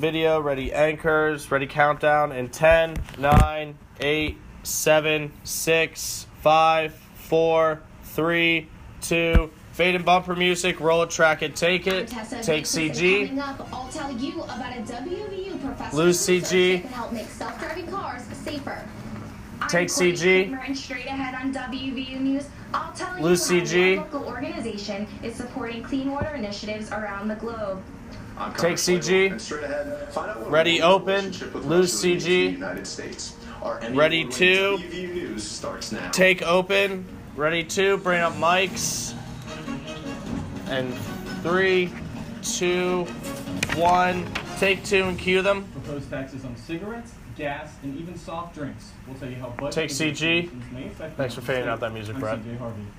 Video, ready anchors, ready countdown in 10, 9, 8, 7, 6, 5, 4, 3, 2. Fade and bumper music, roll it, track it, take it. Take CG. Coming up, I'll tell you about a WVU professor Lose CG. that can help make self-driving cars safer. Take CG. And straight ahead on WVU News, I'll tell you Lose how CG. your local organization is supporting clean water initiatives around the globe. Take CG. Ready, open. Lose CG. Ready, 2. Take open. Ready, 2. Bring up mics. And 3, 2, 1. Take 2 and cue them. Proposed taxes on cigarettes, gas, and even soft drinks. We'll tell you how budget Take CG. Thanks for fading out that music, Brett.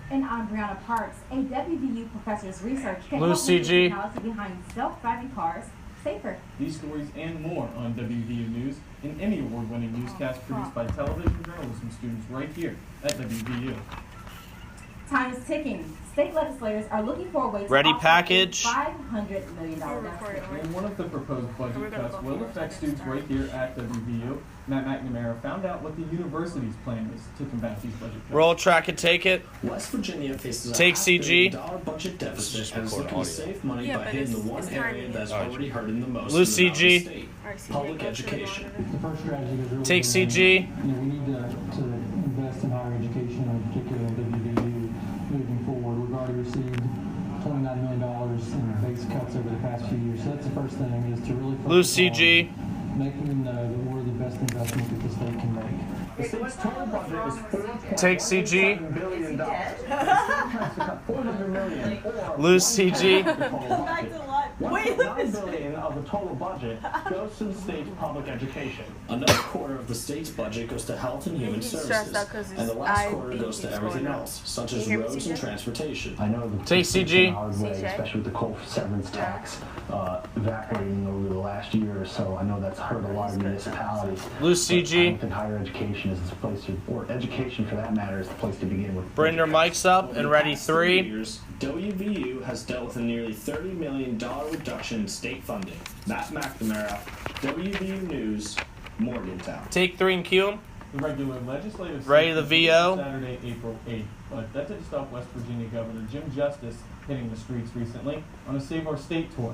And I'm Brianna Parks. A WVU professor's research can Lose help make the CG. technology behind self-driving cars safer. These stories and more on WVU News, an Emmy Award-winning newscast produced by television journalism students right here at WVU. Time is ticking. State legislators are looking for a way to Ready, offer package. a $500 million deficit. And one of the proposed budget cuts will affect students right here at WVU. Matt McNamara found out what the university's plan is to combat these budget cuts. Roll, track it, take it. West Virginia faces a Take CG. $500 billion budget deficit and is looking to save money by hitting the one area that's already hurting the most Lose in the mountain CG. state, public education. The first strategy is really Take CG. we need to invest in higher education, in particular in WVU, moving forward. We've already received $29 million in base cuts over the past few years. So that's the first thing, is to really Lose focus CG. on making them know that we're the best investment that the state can make. The state's total budget is Take CG. $4.7 billion. The state has to cut $400 million or Lose CG. $1.9 billion of the total budget goes to the state's public education. Another quarter of the state's budget goes to health and human services, and the last quarter goes to everything else, such as roads and transportation. I know the Take CG. hard way, especially with the coal severance tax evaporating over the last year or so. I know that's hurt a lot of municipalities. Lose But I CG. don't think higher education is the place to, or education for that matter, is the place to begin with. Bring your mics up Over and the ready, past 3. years, WVU has dealt with a nearly $30 million reduction in state funding. Matt McNamara, WVU News, Morgantown. Take 3 and cue them. The regular legislative Ready, the session VO. is Saturday, April 8th. But that didn't stop West Virginia Governor Jim Justice hitting the streets recently on a Save Our State tour.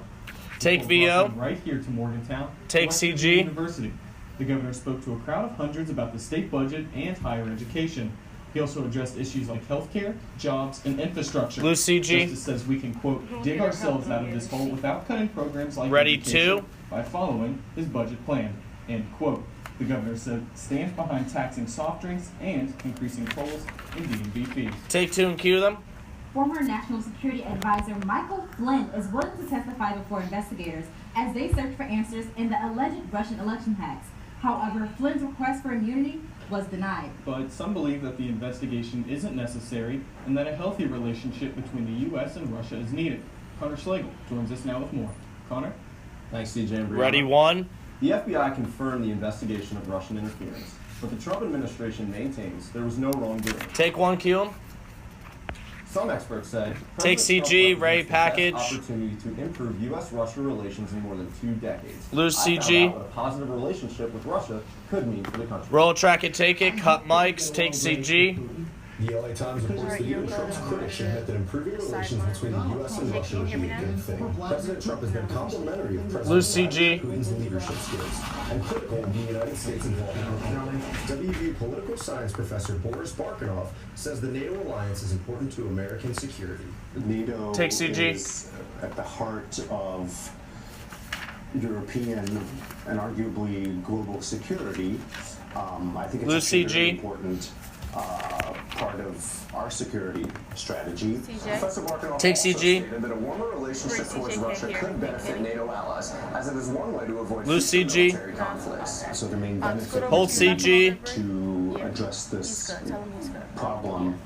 Take He brought VO. them right here to Morgantown. Take West Virginia CG. University. The governor spoke to a crowd of hundreds about the state budget and higher education. He also addressed issues like healthcare, jobs, and infrastructure. Lose CG. Justice says we can, quote, dig ourselves out of this hole without cutting programs like Ready, education 2. by following his budget plan, end quote. The governor said stands behind taxing soft drinks and increasing tolls and DMV fees. Take 2 and cue them. Former National Security Advisor Michael Flynn is willing to testify before investigators as they search for answers in the alleged Russian election hacks. However, Flynn's request for immunity was denied. But some believe that the investigation isn't necessary and that a healthy relationship between the U.S. and Russia is needed. Connor Schlegel joins us now with more. Connor? Thanks, DJ and Brianna. Ready, 1. The FBI confirmed the investigation of Russian interference, but the Trump administration maintains there was no wrongdoing. Take 1, cue them. Some experts say Take President CG, Trump represents ready, the package. best opportunity to improve U.S.-Russia relations in more than 2 decades. Lose I found CG. out what a positive relationship with Russia could mean for the country. Roll, track it, take it. Cut mics. Take CG. The LA Times reports that even Trump's critics admit that improving relations between the U.S. and Russia would be a good thing. President Trump has been complimentary of President Lose CG. Putin's leadership skills and critical of the United States involvement. WVU political science professor Boris Barkanoff says the NATO alliance is important to American security. NATO Take CG. is at the heart of European and arguably global security. I think it's Lose a very CG. important part of our security strategy. Professor Barkanoff Take also CG. stated that a warmer relationship towards Russia could benefit NATO allies, as it is one way to avoid Lose future CG. military conflicts. So the main benefit Hold CG. to address this problem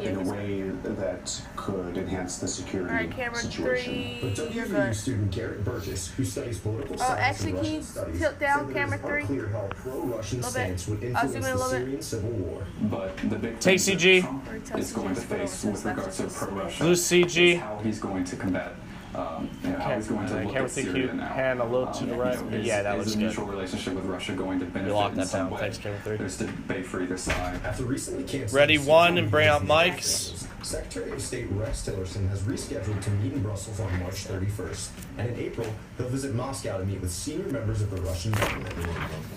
in a way that could enhance the security situation. But WVU student Garrett Burgess, who studies political science and Russian studies, tilt down said camera it is 3. unclear how a pro-Russian Little bit. stance would I'll influence zoom in a the little bit. Syrian civil war. But the big Take thing CG. that Trump is going to face with regards to pro-Russia Lose CG. is how he's going to combat I was going to look at Syria now. Pan a little to the right. Yeah, that looks is a good. mutual relationship with Russia going to benefit lock in that some down. way? Thanks, Timothy. There's debate for either side. After recently canceling Ready one and bring out mics. Secretary of State Rex Tillerson has rescheduled to meet in Brussels on March 31st, and in April he'll visit Moscow to meet with senior members of the Russian government.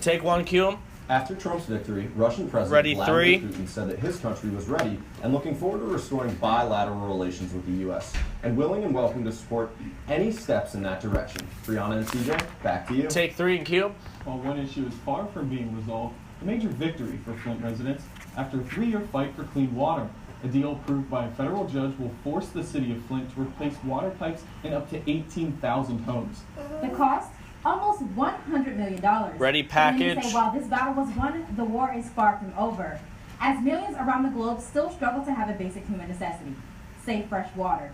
Take one, cue 'em. After Trump's victory, Russian President Ready, Vladimir three. Putin said that his country was ready and looking forward to restoring bilateral relations with the U.S. and willing and welcome to support any steps in that direction. Brianna and CJ, back to you. Take three and cue 'em. While one issue is far from being resolved, a major victory for Flint residents after a 3-year fight for clean water. A deal approved by a federal judge will force the city of Flint to replace water pipes in up to 18,000 homes. The cost? Almost $100 million. Ready, And then package. you say, while this battle was won, the war is far from over, as millions around the globe still struggle to have a basic human necessity, safe fresh water.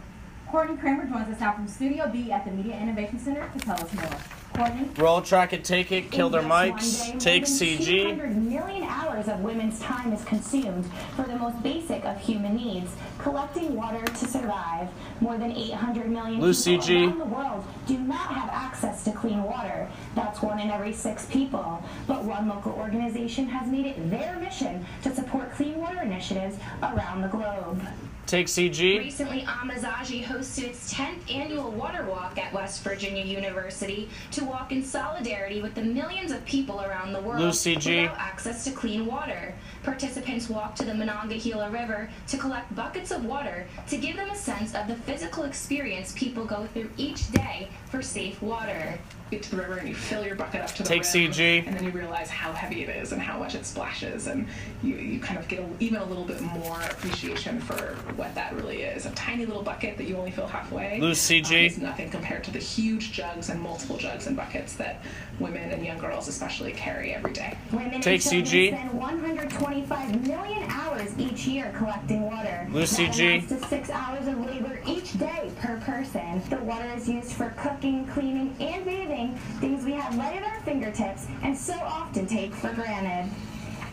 Courtney Kramer joins us now from Studio B at the Media Innovation Center to tell us more. Courtney? Roll, track it, take it, kill their mics. Take CG. 200 million hours of women's time is consumed for the most basic of human needs, collecting water to survive. More than 800 million Lose people CG. around the world do not have access to clean water. That's 1 in every 6 people. But one local organization has made it their mission to support clean water initiatives around the globe. Take CG. Recently, Amazaji hosted its 10th annual water walk at West Virginia University to walk in solidarity with the millions of people around the world Lose CG. without access to clean water. Participants walked to the Monongahela River to collect buckets of water to give them a sense of the physical experience people go through each day for safe water. Get to the river and you fill your bucket up to the Take rim, CG. and then you realize how heavy it is and how much it splashes, and you kind of get even a little bit more appreciation for what that really is. A tiny little bucket that you only fill halfway Lose CG. is nothing compared to the huge jugs and multiple jugs and buckets that women and young girls especially carry every day. Women Take and children CG. spend 125 million hours each year collecting water. Lose That CG. amounts to 6 hours of labor each day per person. The water is used for cooking, cleaning, and bathing, things we have right at our fingertips and so often take for granted.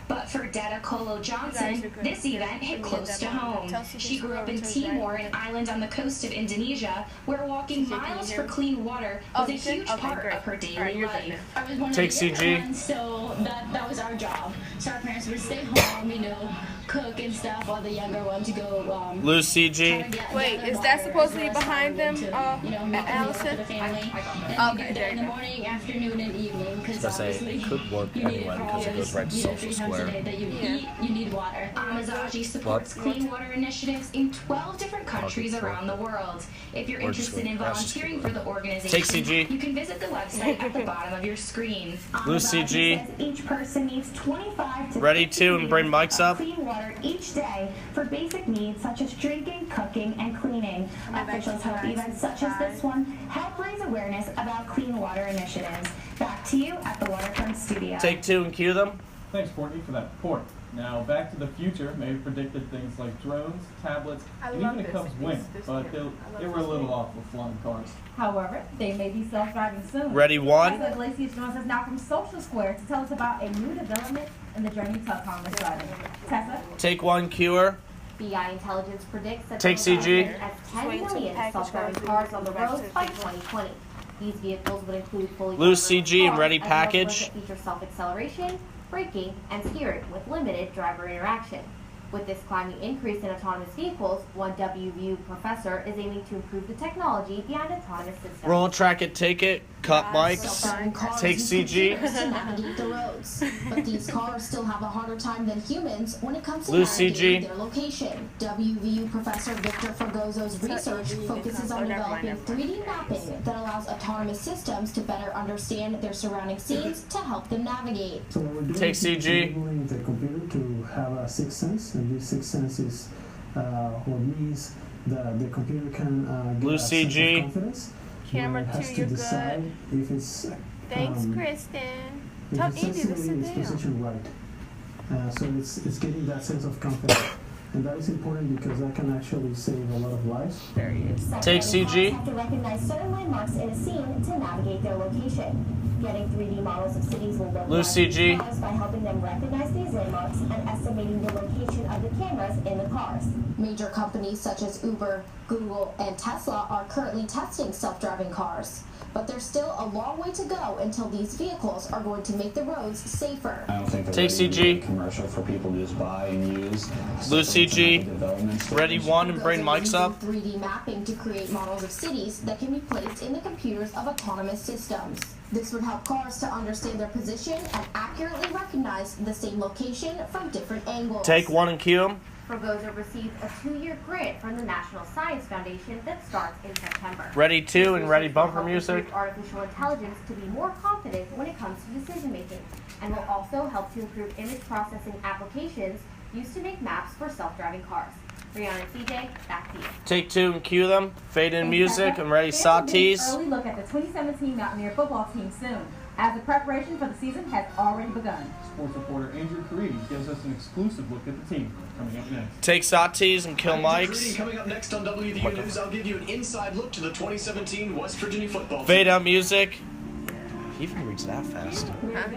But for Detta Colo Johnson, this event hit close to home. She grew up in Timor, an island on the coast of Indonesia, where walking miles for clean water was a huge part of her daily life. I was one of Take the younger CG. ones, so that was our job. So our parents would stay home, cook and stuff, while the younger ones go. Lose CG. Wait, is that supposed to be behind them, Allison? Okay, there in the morning, afternoon, and evening. Because It could work anyway because it goes right to Social Square. That you eat, you need water. Amazaji supports clean water initiatives in 12 different countries around the world. If you're Or just interested in go across volunteering for the organization, Take CG. you can visit the website at the bottom of your screen. Lose Amazaji CG. says each person needs 25 to Ready 50 2 and bring liters mics of up. clean water each day for basic needs such as drinking, cooking, and cleaning. Officials hope events such as this one help raise awareness about clean water initiatives. Back to you at the Waterfront Studio. Take 2 and cue them. Thanks, Courtney, for that report. Now, Back to the Future may have predicted things like drones, tablets, and even a Cubs win, but they were a little off with flying cars. However, they may be self-driving soon. Ready, one. Tessa Iglesias joins us now from Social Square to tell us about a new development in the journey to autonomous driving. Tessa? Take 1, cue her. BI Intelligence predicts that Take there will be CG. as 10 million self-driving cars on the roads by 2020. These vehicles would include fully Lose driverless CG and cars, ready as well as package. ones that feature self-acceleration, braking, and steering with limited driver interaction. With this climbing increase in autonomous vehicles, one WVU professor is aiming to improve the technology behind autonomous systems. Roll, track it, take it. Cut mics. Self-driving cars Take use CG. computers to navigate the roads, but these cars still have a harder time than humans when it comes to Lose navigating CG. their location. WVU professor Victor Fragoso's research focuses on developing 3D mapping that allows autonomous systems to better understand their surrounding scenes to help them navigate. So what we're doing Take is CG. enabling the computer to have a sixth sense, and this sixth sense is what means that the computer can get Lose a sense CG. of confidence. Camera where it has 2, to you're decide good. if it's Thanks, um, Kristen. if Tell it's Andy to sensitive, sit it's down. positioned right. So it's getting that sense of confidence. And that is important because that can actually save a lot of lives. There he is. Take CG. Have to recognize certain landmarks in a scene to navigate their location. Getting 3D models of cities will work Lose CG. by helping them recognize these landmarks and estimating the location of the cameras in the cars. Major companies such as Uber, Google and Tesla are currently testing self-driving cars, but there's still a long way to go until these vehicles are going to make the roads safer. I don't think they're Take ready to CG. be a commercial for people to just buy and use. Lose CG. Ready one and bring mics up. 3D mapping to create models of cities that can be placed in the computers of autonomous systems. This would help cars to understand their position and accurately recognize the same location from different angles. Take one and cue him. Fregoso received a 2-year grant from the National Science Foundation that starts in September. Ready two and ready bumper music. Artificial intelligence to be more confident when it comes to decision making, and will also help to improve image processing applications used to make maps for self-driving cars. Brianna and CJ, back to you. Take two and cue them. Fade in music and ready Satis. Early look at the 2017 Mountaineer football team soon, as the preparation for the season has already begun. Sports reporter Andrew Caridi gives us an exclusive look at the team. Coming up next. Take Satis and kill Andrew mics. Caridi, coming up next on WVU News, I'll give you an inside look to the 2017 West Virginia football team. Fade out music. He even reads that fast.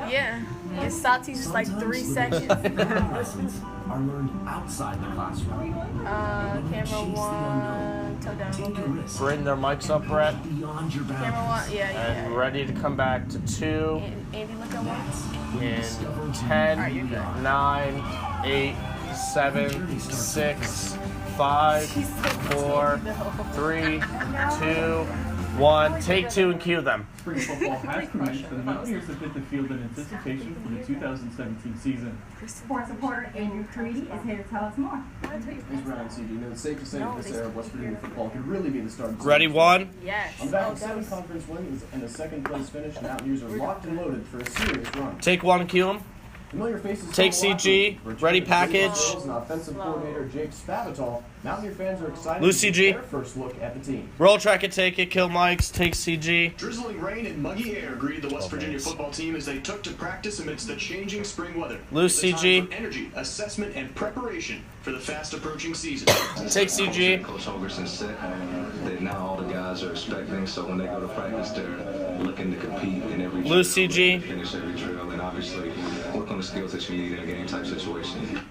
Yeah. His Sati's just like 3 seconds. Lessons are learned outside the classroom. Camera one, toe down. Bring their mics up, Brett. Camera one, yeah. And ready to come back to two. Andy, look at one. In 10, 9, 8, 7, 6, 5, 4, 3, 2, 1. Take two and cue them. Spring football has commenced, and the Mountaineers have hit the field in anticipation for the 2017 season. Sports reporter Andrew Caridi is here to tell us more. Thanks, Brian and CG. It's safe to say that this era of West Virginia football could really be the start of the Ready season. one. Yes. On the back of 7 conference wins and a second place finish, the Mountaineers are locked and loaded for a serious run. Take one and cue them. Familiar faces. Take CG. Ready package. And offensive coordinator Jake Spavital. Mountaineer fans are excited Lose to CG. get their first look at the team. Roll track it, take it, kill mics, take CG. Drizzling rain and muggy air greeted the West Virginia football team as they took to practice amidst the changing spring weather. Lose The time CG. for energy, assessment, and preparation for the fast approaching season. Take CG. Coach Holgerson said that now all the guys are expecting, so when they go to practice, they're looking to compete in every drill, Lose CG. finish every drill, and obviously work on the skills that you need in a game type situation.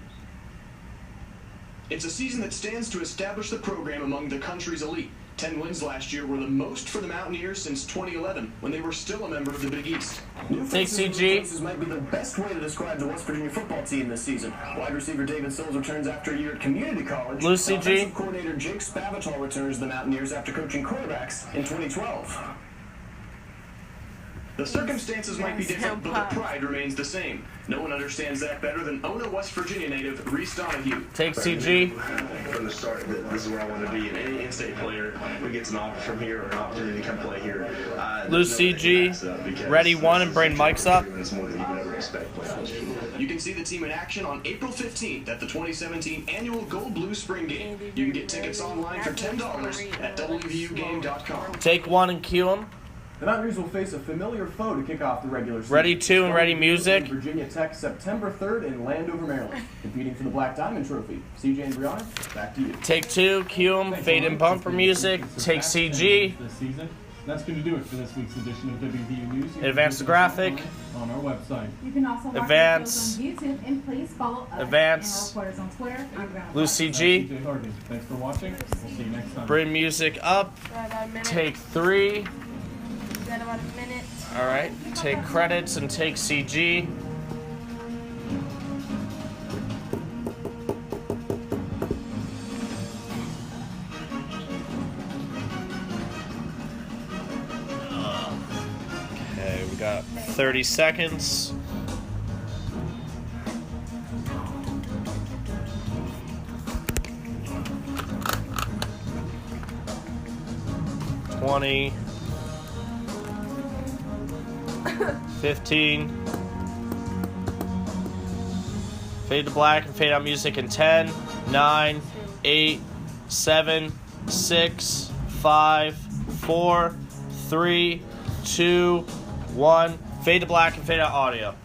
It's a season that stands to establish the program among the country's elite. 10 wins last year were the most for the Mountaineers since 2011, when they were still a member of the Big East. New Take faces and CG. faces might be the best way to describe the West Virginia football team this season. Wide receiver David Sills returns after a year at community college. Lose CG. Offensive coordinator Jake Spavital returns to the Mountaineers after coaching quarterbacks in 2012. The circumstances might be different, but the pride remains the same. No one understands that better than Ona, West Virginia native Reese Donahue. Take CG. From the start, this is where I want to be. And any in-state player who gets an offer from here or an opportunity to come play here, Lose CG. Ready one and bring mics up. It's more than you can ever expect. You can see the team in action on April 15th at the 2017 annual Gold Blue Spring Game. You can get tickets online for $10 at WVUGame.com. Take one and cue them. The Mountaineers will face a familiar foe to kick off the regular season. Ready two and ready music. Virginia Tech September 3rd in Landover, Maryland, competing for the Black Diamond Trophy. CJ and Brianna, back to you. Take two, cue them, fade and bumper music. Take CG. This season. That's going to do it for this week's edition of WVU News. Advance the graphic. On our website. You can also watch Advance. the shows on YouTube, and please follow us Advance. and our reporters on Twitter. Lose CG. CJ Harden. Thanks for watching. We'll see you next time. Bring music up. Take three. Got about a minute. All right. Take credits and take CG. Okay, we got 30 seconds. $20. 15. Fade to black and fade out music in 10, 9, 8, 7, 6, 5, 4, 3, 2, 1. Fade to black and fade out audio.